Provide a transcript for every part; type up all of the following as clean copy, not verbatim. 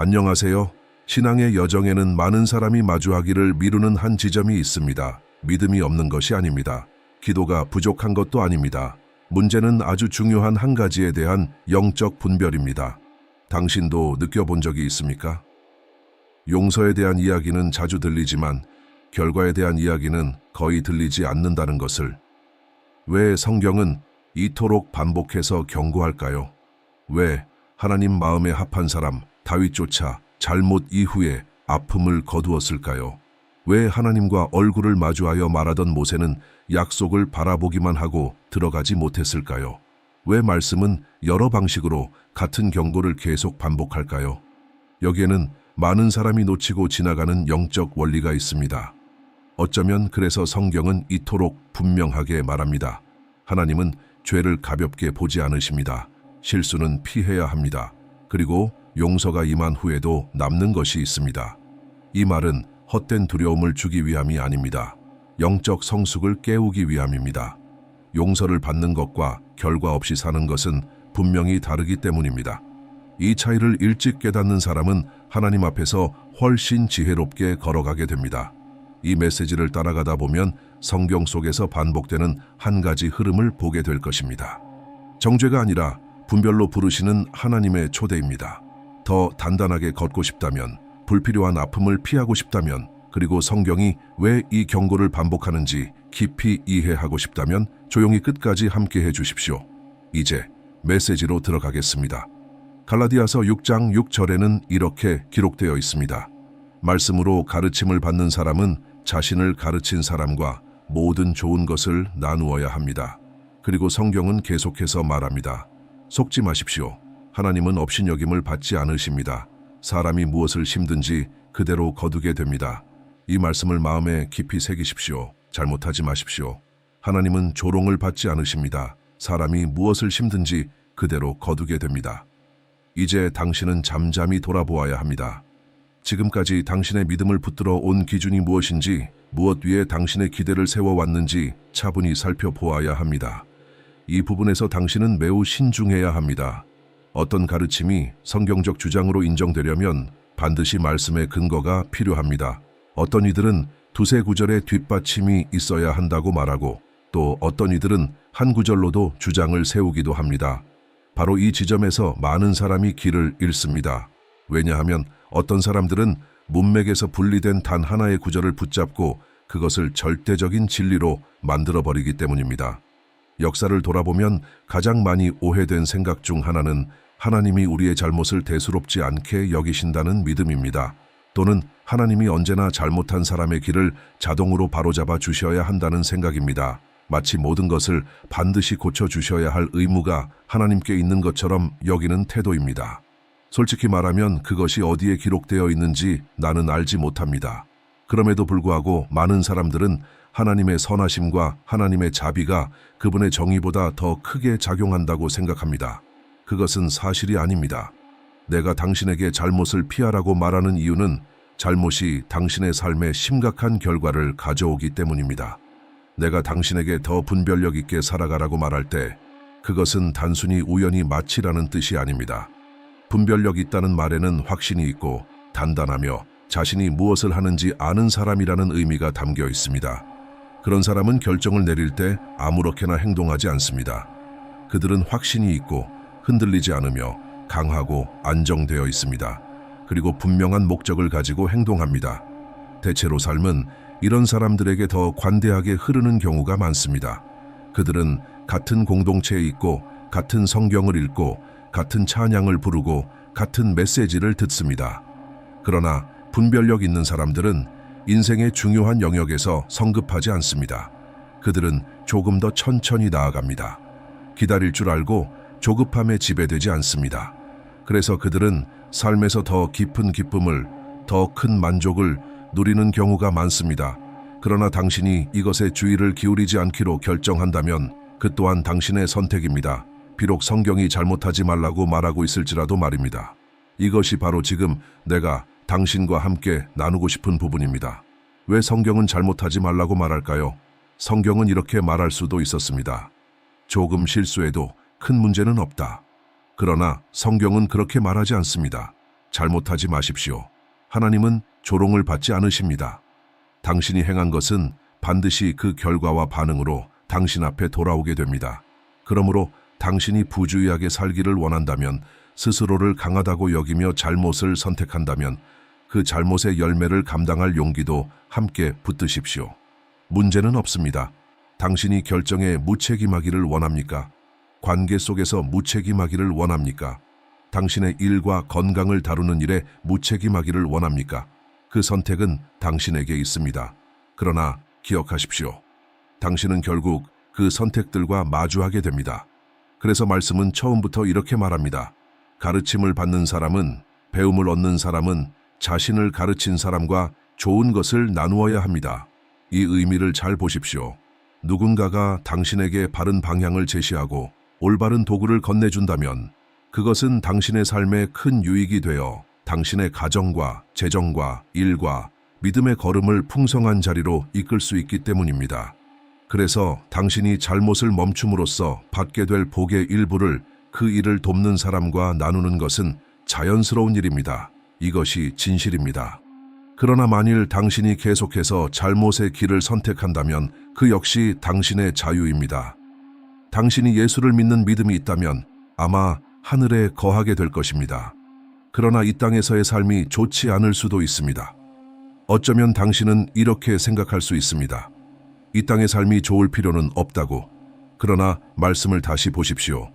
안녕하세요. 신앙의 여정에는 많은 사람이 마주하기를 미루는 한 지점이 있습니다. 믿음이 없는 것이 아닙니다. 기도가 부족한 것도 아닙니다. 문제는 아주 중요한 한 가지에 대한 영적 분별입니다. 당신도 느껴본 적이 있습니까? 용서에 대한 이야기는 자주 들리지만 결과에 대한 이야기는 거의 들리지 않는다는 것을. 왜 성경은 이토록 반복해서 경고할까요? 왜 하나님 마음에 합한 사람 다윗조차 잘못 이후에 아픔을 거두었을까요? 왜 하나님과 얼굴을 마주하여 말하던 모세는 약속을 바라보기만 하고 들어가지 못했을까요? 왜 말씀은 여러 방식으로 같은 경고를 계속 반복할까요? 여기에는 많은 사람이 놓치고 지나가는 영적 원리가 있습니다. 어쩌면 그래서 성경은 이토록 분명하게 말합니다. 하나님은 죄를 가볍게 보지 않으십니다. 실수는 피해야 합니다. 그리고 용서가 임한 후에도 남는 것이 있습니다. 이 말은 헛된 두려움을 주기 위함이 아닙니다. 영적 성숙을 깨우기 위함입니다. 용서를 받는 것과 결과 없이 사는 것은 분명히 다르기 때문입니다. 이 차이를 일찍 깨닫는 사람은 하나님 앞에서 훨씬 지혜롭게 걸어가게 됩니다. 이 메시지를 따라가다 보면 성경 속에서 반복되는 한 가지 흐름을 보게 될 것입니다. 정죄가 아니라 분별로 부르시는 하나님의 초대입니다. 더 단단하게 걷고 싶다면, 불필요한 아픔을 피하고 싶다면, 그리고 성경이 왜 이 경고를 반복하는지 깊이 이해하고 싶다면 조용히 끝까지 함께해 주십시오. 이제 메시지로 들어가겠습니다. 갈라디아서 6장 6절에는 이렇게 기록되어 있습니다. 말씀으로 가르침을 받는 사람은 자신을 가르친 사람과 모든 좋은 것을 나누어야 합니다. 그리고 성경은 계속해서 말합니다. 속지 마십시오. 하나님은 업신여김을 받지 않으십니다. 사람이 무엇을 심든지 그대로 거두게 됩니다. 이 말씀을 마음에 깊이 새기십시오. 잘못하지 마십시오. 하나님은 조롱을 받지 않으십니다. 사람이 무엇을 심든지 그대로 거두게 됩니다. 이제 당신은 잠잠히 돌아보아야 합니다. 지금까지 당신의 믿음을 붙들어 온 기준이 무엇인지, 무엇 위에 당신의 기대를 세워왔는지 차분히 살펴보아야 합니다. 이 부분에서 당신은 매우 신중해야 합니다. 어떤 가르침이 성경적 주장으로 인정되려면 반드시 말씀의 근거가 필요합니다. 어떤 이들은 두세 구절의 뒷받침이 있어야 한다고 말하고, 또 어떤 이들은 한 구절로도 주장을 세우기도 합니다. 바로 이 지점에서 많은 사람이 길을 잃습니다. 왜냐하면 어떤 사람들은 문맥에서 분리된 단 하나의 구절을 붙잡고 그것을 절대적인 진리로 만들어버리기 때문입니다. 역사를 돌아보면 가장 많이 오해된 생각 중 하나는 하나님이 우리의 잘못을 대수롭지 않게 여기신다는 믿음입니다. 또는 하나님이 언제나 잘못한 사람의 길을 자동으로 바로잡아 주셔야 한다는 생각입니다. 마치 모든 것을 반드시 고쳐주셔야 할 의무가 하나님께 있는 것처럼 여기는 태도입니다. 솔직히 말하면 그것이 어디에 기록되어 있는지 나는 알지 못합니다. 그럼에도 불구하고 많은 사람들은 하나님의 선하심과 하나님의 자비가 그분의 정의보다 더 크게 작용한다고 생각합니다. 그것은 사실이 아닙니다. 내가 당신에게 잘못을 피하라고 말하는 이유는 잘못이 당신의 삶에 심각한 결과를 가져오기 때문입니다. 내가 당신에게 더 분별력 있게 살아가라고 말할 때 그것은 단순히 우연히 마치라는 뜻이 아닙니다. 분별력 있다는 말에는 확신이 있고 단단하며 자신이 무엇을 하는지 아는 사람이라는 의미가 담겨 있습니다. 그런 사람은 결정을 내릴 때 아무렇게나 행동하지 않습니다. 그들은 확신이 있고 흔들리지 않으며 강하고 안정되어 있습니다. 그리고 분명한 목적을 가지고 행동합니다. 대체로 삶은 이런 사람들에게 더 관대하게 흐르는 경우가 많습니다. 그들은 같은 공동체에 있고 같은 성경을 읽고 같은 찬양을 부르고 같은 메시지를 듣습니다. 그러나 분별력 있는 사람들은 인생의 중요한 영역에서 성급하지 않습니다. 그들은 조금 더 천천히 나아갑니다. 기다릴 줄 알고 조급함에 지배되지 않습니다. 그래서 그들은 삶에서 더 깊은 기쁨을, 더 큰 만족을 누리는 경우가 많습니다. 그러나 당신이 이것에 주의를 기울이지 않기로 결정한다면 그 또한 당신의 선택입니다. 비록 성경이 잘못하지 말라고 말하고 있을지라도 말입니다. 이것이 바로 지금 내가 당신과 함께 나누고 싶은 부분입니다. 왜 성경은 잘못하지 말라고 말할까요? 성경은 이렇게 말할 수도 있었습니다. 조금 실수해도 큰 문제는 없다. 그러나 성경은 그렇게 말하지 않습니다. 잘못하지 마십시오. 하나님은 조롱을 받지 않으십니다. 당신이 행한 것은 반드시 그 결과와 반응으로 당신 앞에 돌아오게 됩니다. 그러므로 당신이 부주의하게 살기를 원한다면, 스스로를 강하다고 여기며 잘못을 선택한다면 그 잘못의 열매를 감당할 용기도 함께 붙드십시오. 문제는 없습니다. 당신이 결정에 무책임하기를 원합니까? 관계 속에서 무책임하기를 원합니까? 당신의 일과 건강을 다루는 일에 무책임하기를 원합니까? 그 선택은 당신에게 있습니다. 그러나 기억하십시오. 당신은 결국 그 선택들과 마주하게 됩니다. 그래서 말씀은 처음부터 이렇게 말합니다. 가르침을 받는 사람은, 배움을 얻는 사람은 자신을 가르친 사람과 좋은 것을 나누어야 합니다. 이 의미를 잘 보십시오. 누군가가 당신에게 바른 방향을 제시하고 올바른 도구를 건네준다면 그것은 당신의 삶에 큰 유익이 되어 당신의 가정과 재정과 일과 믿음의 걸음을 풍성한 자리로 이끌 수 있기 때문입니다. 그래서 당신이 잘못을 멈춤으로써 받게 될 복의 일부를 그 일을 돕는 사람과 나누는 것은 자연스러운 일입니다. 이것이 진실입니다. 그러나 만일 당신이 계속해서 잘못의 길을 선택한다면 그 역시 당신의 자유입니다. 당신이 예수를 믿는 믿음이 있다면 아마 하늘에 거하게 될 것입니다. 그러나 이 땅에서의 삶이 좋지 않을 수도 있습니다. 어쩌면 당신은 이렇게 생각할 수 있습니다. 이 땅의 삶이 좋을 필요는 없다고. 그러나 말씀을 다시 보십시오.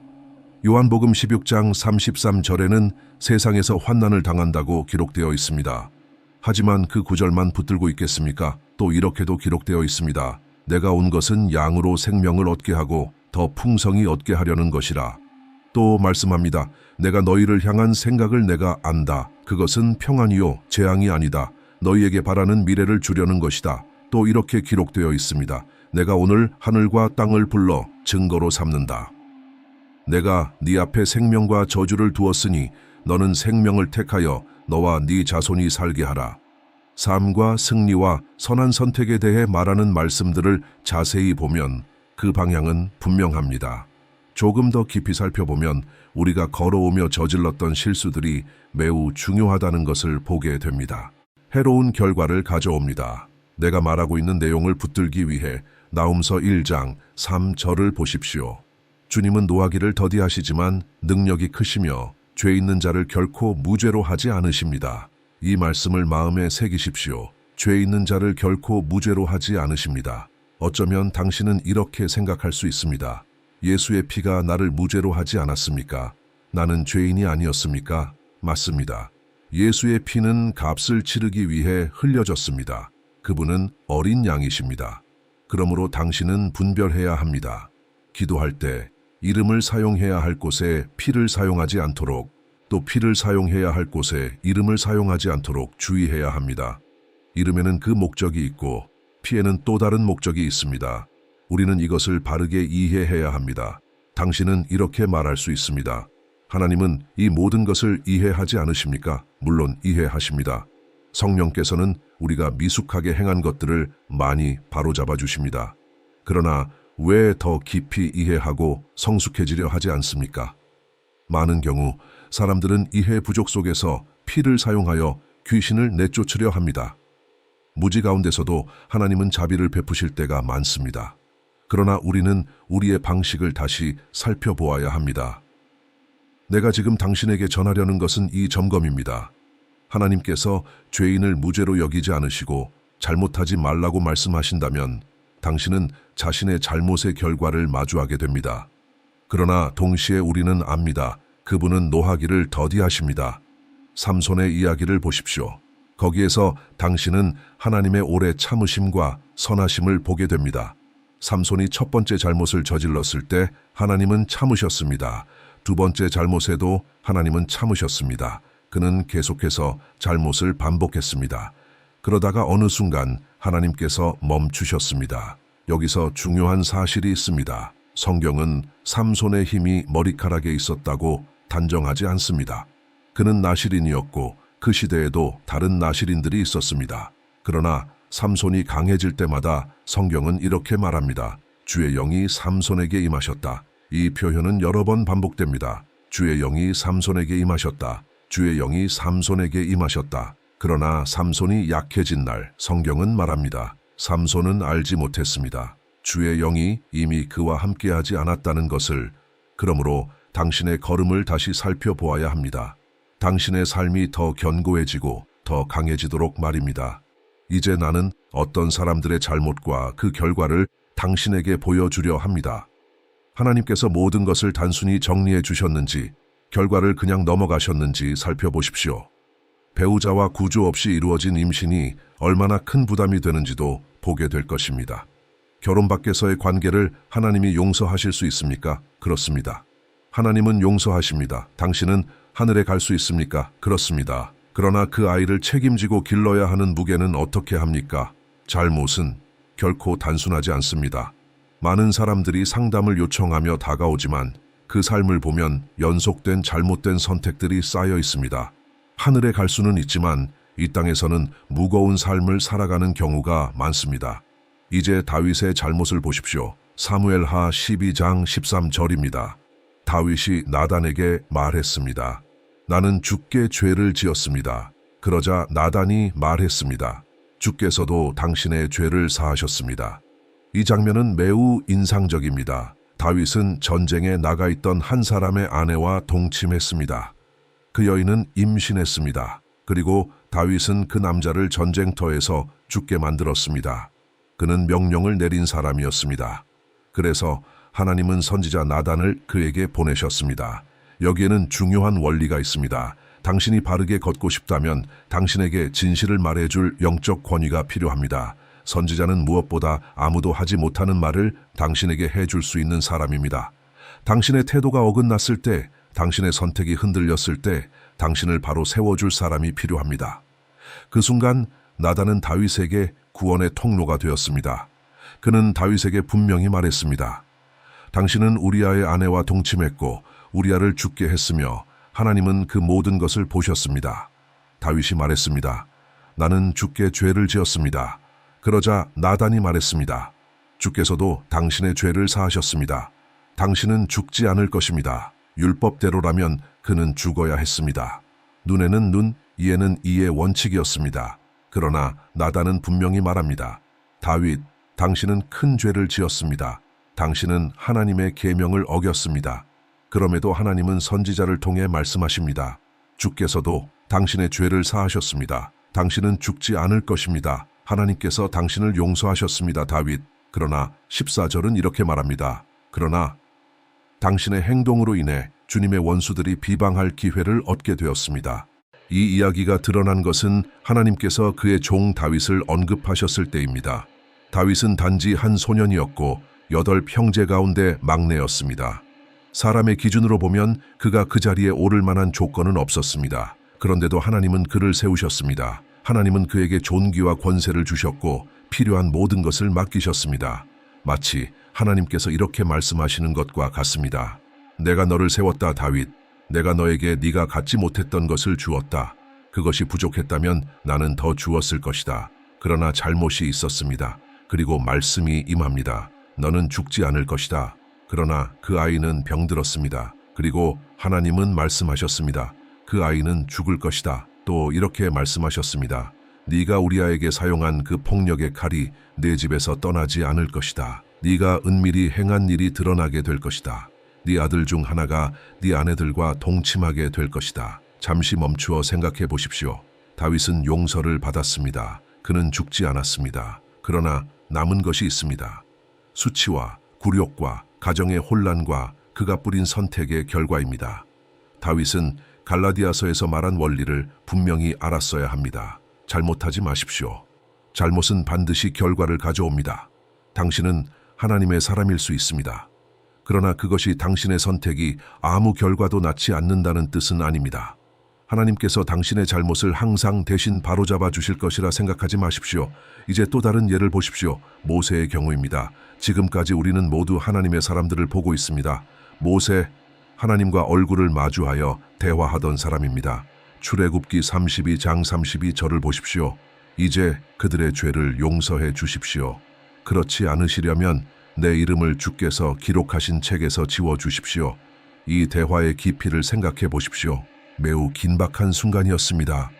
요한복음 16장 33절에는 세상에서 환난을 당한다고 기록되어 있습니다. 하지만 그 구절만 붙들고 있겠습니까? 또 이렇게도 기록되어 있습니다. 내가 온 것은 양으로 생명을 얻게 하고 더 풍성히 얻게 하려는 것이라. 또 말씀합니다. 내가 너희를 향한 생각을 내가 안다. 그것은 평안이요 재앙이 아니다. 너희에게 바라는 미래를 주려는 것이다. 또 이렇게 기록되어 있습니다. 내가 오늘 하늘과 땅을 불러 증거로 삼는다. 내가 네 앞에 생명과 저주를 두었으니 너는 생명을 택하여 너와 네 자손이 살게 하라. 삶과 승리와 선한 선택에 대해 말하는 말씀들을 자세히 보면 그 방향은 분명합니다. 조금 더 깊이 살펴보면 우리가 걸어오며 저질렀던 실수들이 매우 중요하다는 것을 보게 됩니다. 해로운 결과를 가져옵니다. 내가 말하고 있는 내용을 붙들기 위해 나훔서 1장 3절을 보십시오. 주님은 노하기를 더디하시지만 능력이 크시며 죄 있는 자를 결코 무죄로 하지 않으십니다. 이 말씀을 마음에 새기십시오. 죄 있는 자를 결코 무죄로 하지 않으십니다. 어쩌면 당신은 이렇게 생각할 수 있습니다. 예수의 피가 나를 무죄로 하지 않았습니까? 나는 죄인이 아니었습니까? 맞습니다. 예수의 피는 값을 치르기 위해 흘려졌습니다. 그분은 어린 양이십니다. 그러므로 당신은 분별해야 합니다. 기도할 때 이름을 사용해야 할 곳에 피를 사용하지 않도록, 또 피를 사용해야 할 곳에 이름을 사용하지 않도록 주의해야 합니다. 이름에는 그 목적이 있고 피에는 또 다른 목적이 있습니다. 우리는 이것을 바르게 이해해야 합니다. 당신은 이렇게 말할 수 있습니다. 하나님은 이 모든 것을 이해하지 않으십니까? 물론 이해하십니다. 성령께서는 우리가 미숙하게 행한 것들을 많이 바로잡아 주십니다. 그러나 왜 더 깊이 이해하고 성숙해지려 하지 않습니까? 많은 경우 사람들은 이해 부족 속에서 피를 사용하여 귀신을 내쫓으려 합니다. 무지 가운데서도 하나님은 자비를 베푸실 때가 많습니다. 그러나 우리는 우리의 방식을 다시 살펴보아야 합니다. 내가 지금 당신에게 전하려는 것은 이 점검입니다. 하나님께서 죄인을 무죄로 여기지 않으시고 잘못하지 말라고 말씀하신다면 당신은 자신의 잘못의 결과를 마주하게 됩니다. 그러나 동시에 우리는 압니다. 그분은 노하기를 더디하십니다. 삼손의 이야기를 보십시오. 거기에서 당신은 하나님의 오래 참으심과 선하심을 보게 됩니다. 삼손이 첫 번째 잘못을 저질렀을 때 하나님은 참으셨습니다. 두 번째 잘못에도 하나님은 참으셨습니다. 그는 계속해서 잘못을 반복했습니다. 그러다가 어느 순간 하나님께서 멈추셨습니다. 여기서 중요한 사실이 있습니다. 성경은 삼손의 힘이 머리카락에 있었다고 단정하지 않습니다. 그는 나실인이었고 그 시대에도 다른 나실인들이 있었습니다. 그러나 삼손이 강해질 때마다 성경은 이렇게 말합니다. 주의 영이 삼손에게 임하셨다. 이 표현은 여러 번 반복됩니다. 주의 영이 삼손에게 임하셨다. 주의 영이 삼손에게 임하셨다. 그러나 삼손이 약해진 날 성경은 말합니다. 삼손은 알지 못했습니다. 주의 영이 이미 그와 함께하지 않았다는 것을. 그러므로 당신의 걸음을 다시 살펴보아야 합니다. 당신의 삶이 더 견고해지고 더 강해지도록 말입니다. 이제 나는 어떤 사람들의 잘못과 그 결과를 당신에게 보여주려 합니다. 하나님께서 모든 것을 단순히 정리해 주셨는지, 결과를 그냥 넘어가셨는지 살펴보십시오. 배우자와 구조 없이 이루어진 임신이 얼마나 큰 부담이 되는지도 보게 될 것입니다. 결혼 밖에서의 관계를 하나님이 용서하실 수 있습니까? 그렇습니다. 하나님은 용서하십니다. 당신은 하늘에 갈 수 있습니까? 그렇습니다. 그러나 그 아이를 책임지고 길러야 하는 무게는 어떻게 합니까? 잘못은 결코 단순하지 않습니다. 많은 사람들이 상담을 요청하며 다가오지만 그 삶을 보면 연속된 잘못된 선택들이 쌓여 있습니다. 하늘에 갈 수는 있지만 이 땅에서는 무거운 삶을 살아가는 경우가 많습니다. 이제 다윗의 잘못을 보십시오. 사무엘하 12장 13절입니다. 다윗이 나단에게 말했습니다. 나는 주께 죄를 지었습니다. 그러자 나단이 말했습니다. 주께서도 당신의 죄를 사하셨습니다. 이 장면은 매우 인상적입니다. 다윗은 전쟁에 나가 있던 한 사람의 아내와 동침했습니다. 그 여인은 임신했습니다. 그리고 다윗은 그 남자를 전쟁터에서 죽게 만들었습니다. 그는 명령을 내린 사람이었습니다. 그래서 하나님은 선지자 나단을 그에게 보내셨습니다. 여기에는 중요한 원리가 있습니다. 당신이 바르게 걷고 싶다면 당신에게 진실을 말해줄 영적 권위가 필요합니다. 선지자는 무엇보다 아무도 하지 못하는 말을 당신에게 해줄 수 있는 사람입니다. 당신의 태도가 어긋났을 때, 당신의 선택이 흔들렸을 때 당신을 바로 세워줄 사람이 필요합니다. 그 순간 나단은 다윗에게 구원의 통로가 되었습니다. 그는 다윗에게 분명히 말했습니다. 당신은 우리아의 아내와 동침했고 우리아를 죽게 했으며 하나님은 그 모든 것을 보셨습니다. 다윗이 말했습니다. 나는 주께 죄를 지었습니다. 그러자 나단이 말했습니다. 주께서도 당신의 죄를 사하셨습니다. 당신은 죽지 않을 것입니다. 율법대로라면 그는 죽어야 했습니다. 눈에는 눈, 이에는 이의 원칙이었습니다. 그러나 나단은 분명히 말합니다. 다윗, 당신은 큰 죄를 지었습니다. 당신은 하나님의 계명을 어겼습니다. 그럼에도 하나님은 선지자를 통해 말씀하십니다. 주께서도 당신의 죄를 사하셨습니다. 당신은 죽지 않을 것입니다. 하나님께서 당신을 용서하셨습니다, 다윗. 그러나 14절은 이렇게 말합니다. 그러나 당신의 행동으로 인해 주님의 원수들이 비방할 기회를 얻게 되었습니다. 이 이야기가 드러난 것은 하나님께서 그의 종 다윗을 언급하셨을 때입니다. 다윗은 단지 한 소년이었고 8 형제 가운데 막내였습니다. 사람의 기준으로 보면 그가 그 자리에 오를 만한 조건은 없었습니다. 그런데도 하나님은 그를 세우셨습니다. 하나님은 그에게 존귀와 권세를 주셨고 필요한 모든 것을 맡기셨습니다. 마치 하나님께서 이렇게 말씀하시는 것과 같습니다. 내가 너를 세웠다, 다윗. 내가 너에게 네가 갖지 못했던 것을 주었다. 그것이 부족했다면 나는 더 주었을 것이다. 그러나 잘못이 있었습니다. 그리고 말씀이 임합니다. 너는 죽지 않을 것이다. 그러나 그 아이는 병들었습니다. 그리고 하나님은 말씀하셨습니다. 그 아이는 죽을 것이다. 또 이렇게 말씀하셨습니다. 네가 우리아에게 사용한 그 폭력의 칼이 네 집에서 떠나지 않을 것이다. 네가 은밀히 행한 일이 드러나게 될 것이다. 네 아들 중 하나가 네 아내들과 동침하게 될 것이다. 잠시 멈추어 생각해 보십시오. 다윗은 용서를 받았습니다. 그는 죽지 않았습니다. 그러나 남은 것이 있습니다. 수치와 굴욕과 가정의 혼란과 그가 뿌린 선택의 결과입니다. 다윗은 갈라디아서에서 말한 원리를 분명히 알았어야 합니다. 잘못하지 마십시오. 잘못은 반드시 결과를 가져옵니다. 당신은 하나님의 사람일 수 있습니다. 그러나 그것이 당신의 선택이 아무 결과도 낳지 않는다는 뜻은 아닙니다. 하나님께서 당신의 잘못을 항상 대신 바로잡아 주실 것이라 생각하지 마십시오. 이제 또 다른 예를 보십시오. 모세의 경우입니다. 지금까지 우리는 모두 하나님의 사람들을 보고 있습니다. 모세, 하나님과 얼굴을 마주하여 대화하던 사람입니다. 출애굽기 32장 32절을 보십시오. 이제 그들의 죄를 용서해 주십시오. 그렇지 않으시려면 내 이름을 주께서 기록하신 책에서 지워 주십시오. 이 대화의 깊이를 생각해 보십시오. 매우 긴박한 순간이었습니다.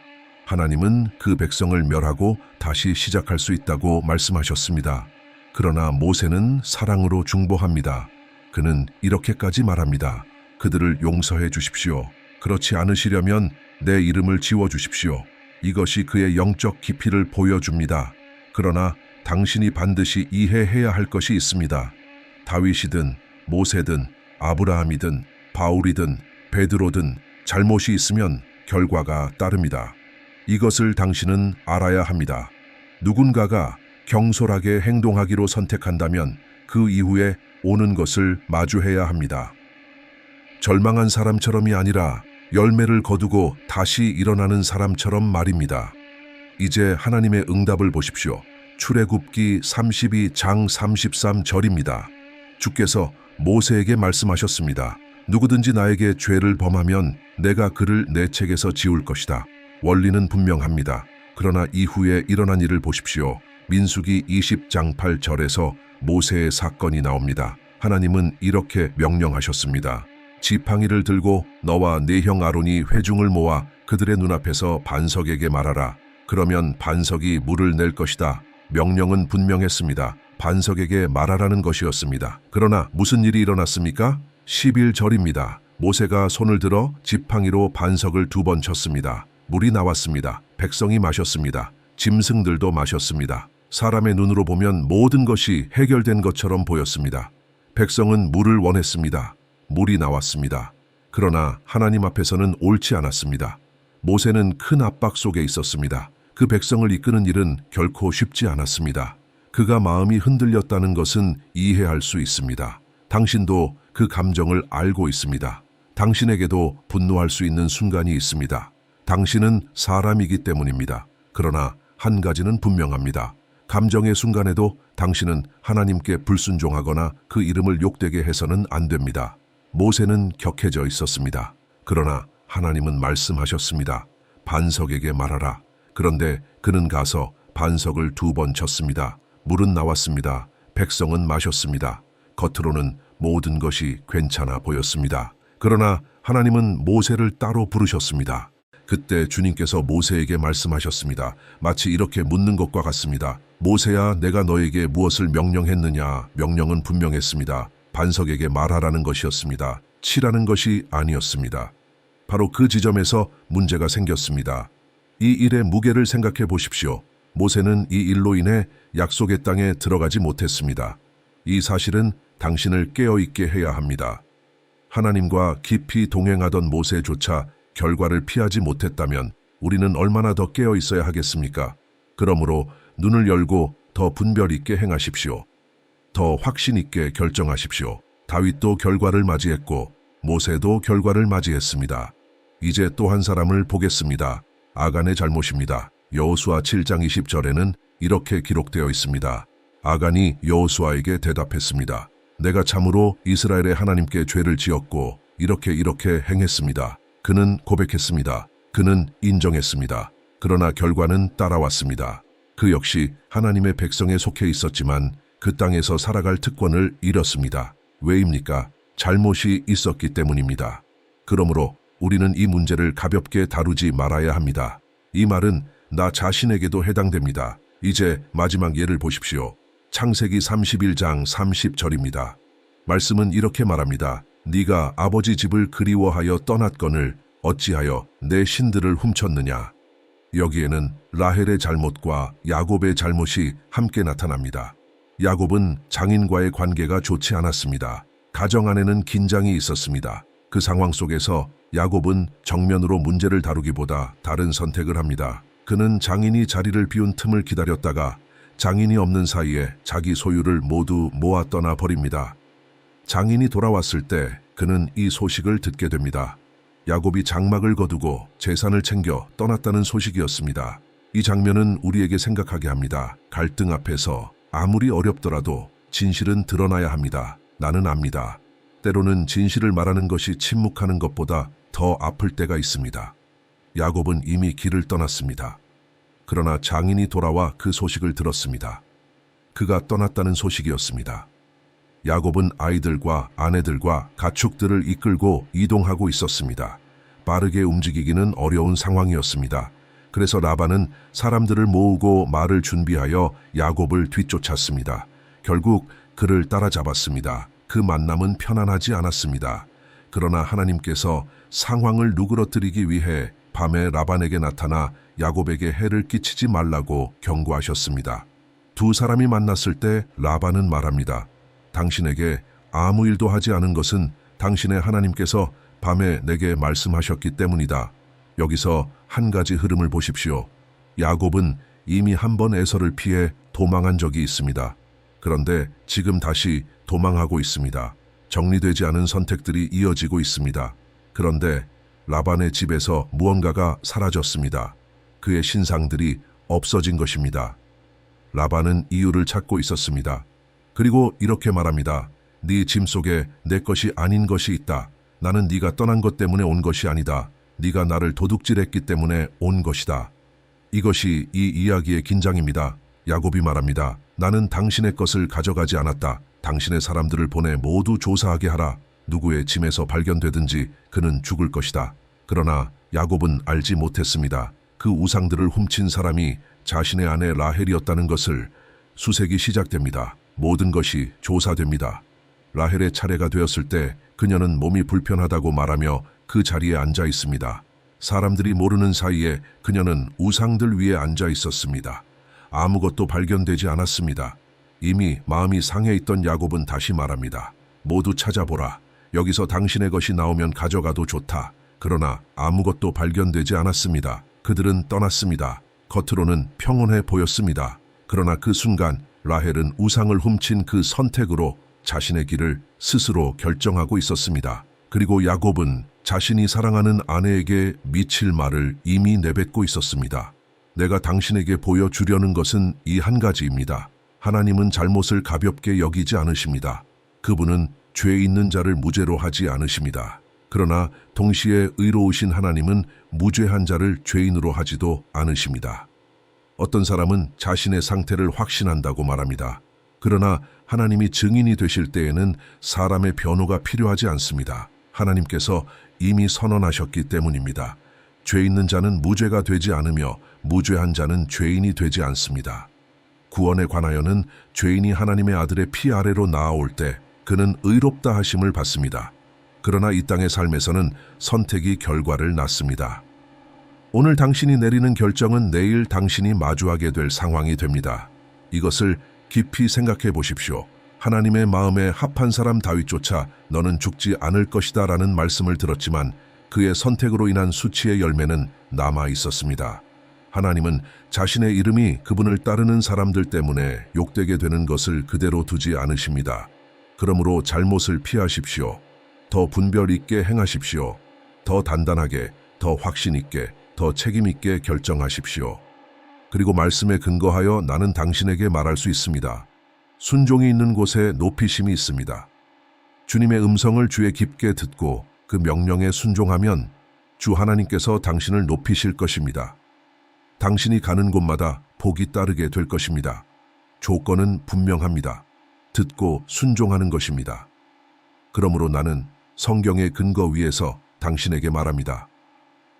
하나님은 그 백성을 멸하고 다시 시작할 수 있다고 말씀하셨습니다. 그러나 모세는 사랑으로 중보합니다. 그는 이렇게까지 말합니다. 그들을 용서해 주십시오. 그렇지 않으시려면 내 이름을 지워 주십시오. 이것이 그의 영적 깊이를 보여줍니다. 그러나 당신이 반드시 이해해야 할 것이 있습니다. 다윗이든 모세든 아브라함이든 바울이든 베드로든 잘못이 있으면 결과가 따릅니다. 이것을 당신은 알아야 합니다. 누군가가 경솔하게 행동하기로 선택한다면 그 이후에 오는 것을 마주해야 합니다. 절망한 사람처럼이 아니라 열매를 거두고 다시 일어나는 사람처럼 말입니다. 이제 하나님의 응답을 보십시오. 출애굽기 32장 33절입니다. 주께서 모세에게 말씀하셨습니다. 누구든지 나에게 죄를 범하면 내가 그를 내 책에서 지울 것이다. 원리는 분명합니다. 그러나 이후에 일어난 일을 보십시오. 민수기 20장 8절에서 모세의 사건이 나옵니다. 하나님은 이렇게 명령하셨습니다. 지팡이를 들고 너와 네 형 아론이 회중을 모아 그들의 눈앞에서 반석에게 말하라. 그러면 반석이 물을 낼 것이다. 명령은 분명했습니다. 반석에게 말하라는 것이었습니다. 그러나 무슨 일이 일어났습니까? 11절입니다. 모세가 손을 들어 지팡이로 반석을 2번 쳤습니다. 물이 나왔습니다. 백성이 마셨습니다. 짐승들도 마셨습니다. 사람의 눈으로 보면 모든 것이 해결된 것처럼 보였습니다. 백성은 물을 원했습니다. 물이 나왔습니다. 그러나 하나님 앞에서는 옳지 않았습니다. 모세는 큰 압박 속에 있었습니다. 그 백성을 이끄는 일은 결코 쉽지 않았습니다. 그가 마음이 흔들렸다는 것은 이해할 수 있습니다. 당신도 그 감정을 알고 있습니다. 당신에게도 분노할 수 있는 순간이 있습니다. 당신은 사람이기 때문입니다. 그러나 한 가지는 분명합니다. 감정의 순간에도 당신은 하나님께 불순종하거나 그 이름을 욕되게 해서는 안 됩니다. 모세는 격해져 있었습니다. 그러나 하나님은 말씀하셨습니다. 반석에게 말하라. 그런데 그는 가서 반석을 2번 쳤습니다. 물은 나왔습니다. 백성은 마셨습니다. 겉으로는 모든 것이 괜찮아 보였습니다. 그러나 하나님은 모세를 따로 부르셨습니다. 그때 주님께서 모세에게 말씀하셨습니다. 마치 이렇게 묻는 것과 같습니다. 모세야, 내가 너에게 무엇을 명령했느냐? 명령은 분명했습니다. 반석에게 말하라는 것이었습니다. 치라는 것이 아니었습니다. 바로 그 지점에서 문제가 생겼습니다. 이 일의 무게를 생각해 보십시오. 모세는 이 일로 인해 약속의 땅에 들어가지 못했습니다. 이 사실은 당신을 깨어있게 해야 합니다. 하나님과 깊이 동행하던 모세조차 결과를 피하지 못했다면 우리는 얼마나 더 깨어 있어야 하겠습니까? 그러므로 눈을 열고 더 분별 있게 행하십시오. 더 확신 있게 결정하십시오. 다윗도 결과를 맞이했고 모세도 결과를 맞이했습니다. 이제 또 한 사람을 보겠습니다. 아간의 잘못입니다. 여호수아 7장 20절에는 이렇게 기록되어 있습니다. 아간이 여호수아에게 대답했습니다. 내가 참으로 이스라엘의 하나님께 죄를 지었고 이렇게 행했습니다. 그는 고백했습니다. 그는 인정했습니다. 그러나 결과는 따라왔습니다. 그 역시 하나님의 백성에 속해 있었지만 그 땅에서 살아갈 특권을 잃었습니다. 왜입니까? 잘못이 있었기 때문입니다. 그러므로 우리는 이 문제를 가볍게 다루지 말아야 합니다. 이 말은 나 자신에게도 해당됩니다. 이제 마지막 예를 보십시오. 창세기 31장 30절입니다. 말씀은 이렇게 말합니다. 네가 아버지 집을 그리워하여 떠났거늘 어찌하여 내 신들을 훔쳤느냐. 여기에는 라헬의 잘못과 야곱의 잘못이 함께 나타납니다. 야곱은 장인과의 관계가 좋지 않았습니다. 가정 안에는 긴장이 있었습니다. 그 상황 속에서 야곱은 정면으로 문제를 다루기보다 다른 선택을 합니다. 그는 장인이 자리를 비운 틈을 기다렸다가 장인이 없는 사이에 자기 소유를 모두 모아 떠나 버립니다. 장인이 돌아왔을 때 그는 이 소식을 듣게 됩니다. 야곱이 장막을 거두고 재산을 챙겨 떠났다는 소식이었습니다. 이 장면은 우리에게 생각하게 합니다. 갈등 앞에서 아무리 어렵더라도 진실은 드러나야 합니다. 나는 압니다. 때로는 진실을 말하는 것이 침묵하는 것보다 더 아플 때가 있습니다. 야곱은 이미 길을 떠났습니다. 그러나 장인이 돌아와 그 소식을 들었습니다. 그가 떠났다는 소식이었습니다. 야곱은 아이들과 아내들과 가축들을 이끌고 이동하고 있었습니다. 빠르게 움직이기는 어려운 상황이었습니다. 그래서 라반은 사람들을 모으고 말을 준비하여 야곱을 뒤쫓았습니다. 결국 그를 따라잡았습니다. 그 만남은 편안하지 않았습니다. 그러나 하나님께서 상황을 누그러뜨리기 위해 밤에 라반에게 나타나 야곱에게 해를 끼치지 말라고 경고하셨습니다. 두 사람이 만났을 때 라반은 말합니다. 당신에게 아무 일도 하지 않은 것은 당신의 하나님께서 밤에 내게 말씀하셨기 때문이다. 여기서 한 가지 흐름을 보십시오. 야곱은 이미 한 번 에서를 피해 도망한 적이 있습니다. 그런데 지금 다시 도망하고 있습니다. 정리되지 않은 선택들이 이어지고 있습니다. 그런데 라반의 집에서 무언가가 사라졌습니다. 그의 신상들이 없어진 것입니다. 라반은 이유를 찾고 있었습니다. 그리고 이렇게 말합니다. 네 짐 속에 내 것이 아닌 것이 있다. 나는 네가 떠난 것 때문에 온 것이 아니다. 네가 나를 도둑질했기 때문에 온 것이다. 이것이 이 이야기의 긴장입니다. 야곱이 말합니다. 나는 당신의 것을 가져가지 않았다. 당신의 사람들을 보내 모두 조사하게 하라. 누구의 짐에서 발견되든지 그는 죽을 것이다. 그러나 야곱은 알지 못했습니다. 그 우상들을 훔친 사람이 자신의 아내 라헬이었다는 것을. 수색이 시작됩니다. 모든 것이 조사됩니다. 라헬의 차례가 되었을 때 그녀는 몸이 불편하다고 말하며 그 자리에 앉아 있습니다. 사람들이 모르는 사이에 그녀는 우상들 위에 앉아 있었습니다. 아무것도 발견되지 않았습니다. 이미 마음이 상해 있던 야곱은 다시 말합니다. 모두 찾아보라. 여기서 당신의 것이 나오면 가져가도 좋다. 그러나 아무것도 발견되지 않았습니다. 그들은 떠났습니다. 겉으로는 평온해 보였습니다. 그러나 그 순간 라헬은 우상을 훔친 그 선택으로 자신의 길을 스스로 결정하고 있었습니다. 그리고 야곱은 자신이 사랑하는 아내에게 미칠 말을 이미 내뱉고 있었습니다. 내가 당신에게 보여주려는 것은 이 한 가지입니다. 하나님은 잘못을 가볍게 여기지 않으십니다. 그분은 죄 있는 자를 무죄로 하지 않으십니다. 그러나 동시에 의로우신 하나님은 무죄한 자를 죄인으로 하지도 않으십니다. 어떤 사람은 자신의 상태를 확신한다고 말합니다. 그러나 하나님이 증인이 되실 때에는 사람의 변호가 필요하지 않습니다. 하나님께서 이미 선언하셨기 때문입니다. 죄 있는 자는 무죄가 되지 않으며 무죄한 자는 죄인이 되지 않습니다. 구원에 관하여는 죄인이 하나님의 아들의 피 아래로 나아올 때 그는 의롭다 하심을 받습니다. 그러나 이 땅의 삶에서는 선택이 결과를 낳습니다. 오늘 당신이 내리는 결정은 내일 당신이 마주하게 될 상황이 됩니다. 이것을 깊이 생각해 보십시오. 하나님의 마음에 합한 사람 다윗조차 너는 죽지 않을 것이다 라는 말씀을 들었지만 그의 선택으로 인한 수치의 열매는 남아 있었습니다. 하나님은 자신의 이름이 그분을 따르는 사람들 때문에 욕되게 되는 것을 그대로 두지 않으십니다. 그러므로 잘못을 피하십시오. 더 분별 있게 행하십시오. 더 단단하게, 더 확신 있게, 더 책임 있게 결정하십시오. 그리고 말씀에 근거하여 나는 당신에게 말할 수 있습니다. 순종이 있는 곳에 높이심이 있습니다. 주님의 음성을 주에 깊게 듣고 그 명령에 순종하면 주 하나님께서 당신을 높이실 것입니다. 당신이 가는 곳마다 복이 따르게 될 것입니다. 조건은 분명합니다. 듣고 순종하는 것입니다. 그러므로 나는 성경의 근거 위에서 당신에게 말합니다.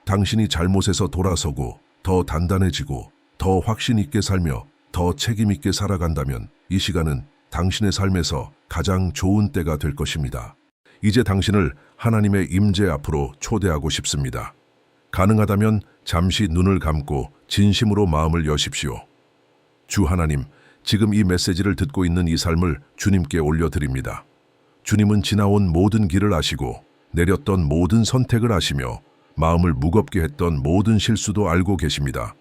당신이 잘못에서 돌아서고 더 단단해지고 더 확신 있게 살며 더 책임 있게 살아간다면 이 시간은 당신의 삶에서 가장 좋은 때가 될 것입니다. 이제 당신을 하나님의 임재 앞으로 초대하고 싶습니다. 가능하다면 잠시 눈을 감고 진심으로 마음을 여십시오. 주 하나님, 지금 이 메시지를 듣고 있는 이 삶을 주님께 올려드립니다. 주님은 지나온 모든 길을 아시고 내렸던 모든 선택을 아시며 마음을 무겁게 했던 모든 실수도 알고 계십니다.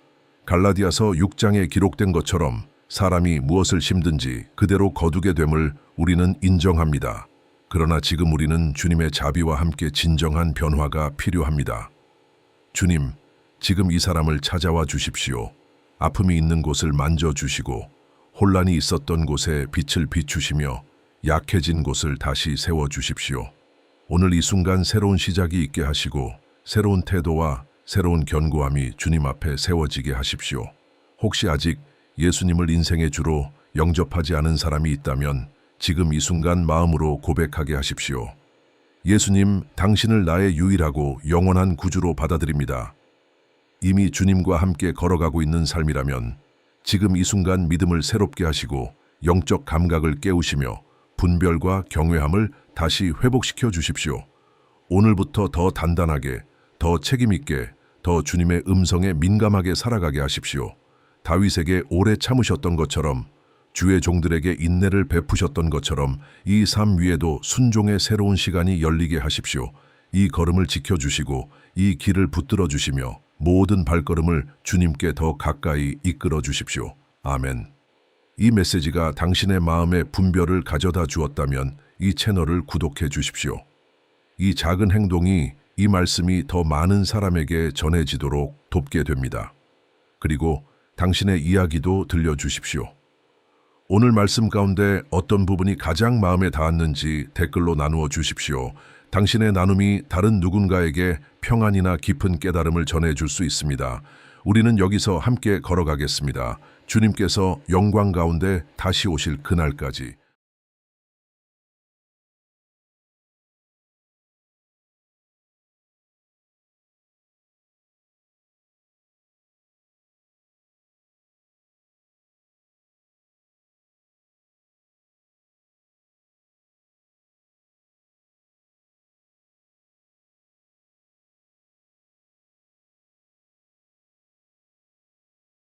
갈라디아서 6장에 기록된 것처럼 사람이 무엇을 심든지 그대로 거두게 됨을 우리는 인정합니다. 그러나 지금 우리는 주님의 자비와 함께 진정한 변화가 필요합니다. 주님, 지금 이 사람을 찾아와 주십시오. 아픔이 있는 곳을 만져주시고 혼란이 있었던 곳에 빛을 비추시며 약해진 곳을 다시 세워주십시오. 오늘 이 순간 새로운 시작이 있게 하시고 새로운 태도와 새로운 견고함이 주님 앞에 세워지게 하십시오. 혹시 아직 예수님을 인생의 주로 영접하지 않은 사람이 있다면 지금 이 순간 마음으로 고백하게 하십시오. 예수님, 당신을 나의 유일하고 영원한 구주로 받아들입니다. 이미 주님과 함께 걸어가고 있는 삶이라면 지금 이 순간 믿음을 새롭게 하시고 영적 감각을 깨우시며 분별과 경외함을 다시 회복시켜 주십시오. 오늘부터 더 단단하게, 더 책임있게, 더 주님의 음성에 민감하게 살아가게 하십시오. 다윗에게 오래 참으셨던 것처럼, 주의 종들에게 인내를 베푸셨던 것처럼 이 삶 위에도 순종의 새로운 시간이 열리게 하십시오. 이 걸음을 지켜주시고 이 길을 붙들어 주시며 모든 발걸음을 주님께 더 가까이 이끌어 주십시오. 아멘. 이 메시지가 당신의 마음에 분별을 가져다 주었다면 이 채널을 구독해 주십시오. 이 작은 행동이, 이 말씀이 더 많은 사람에게 전해지도록 돕게 됩니다. 그리고 당신의 이야기도 들려주십시오. 오늘 말씀 가운데 어떤 부분이 가장 마음에 닿았는지 댓글로 나누어 주십시오. 당신의 나눔이 다른 누군가에게 평안이나 깊은 깨달음을 전해줄 수 있습니다. 우리는 여기서 함께 걸어가겠습니다. 주님께서 영광 가운데 다시 오실 그날까지.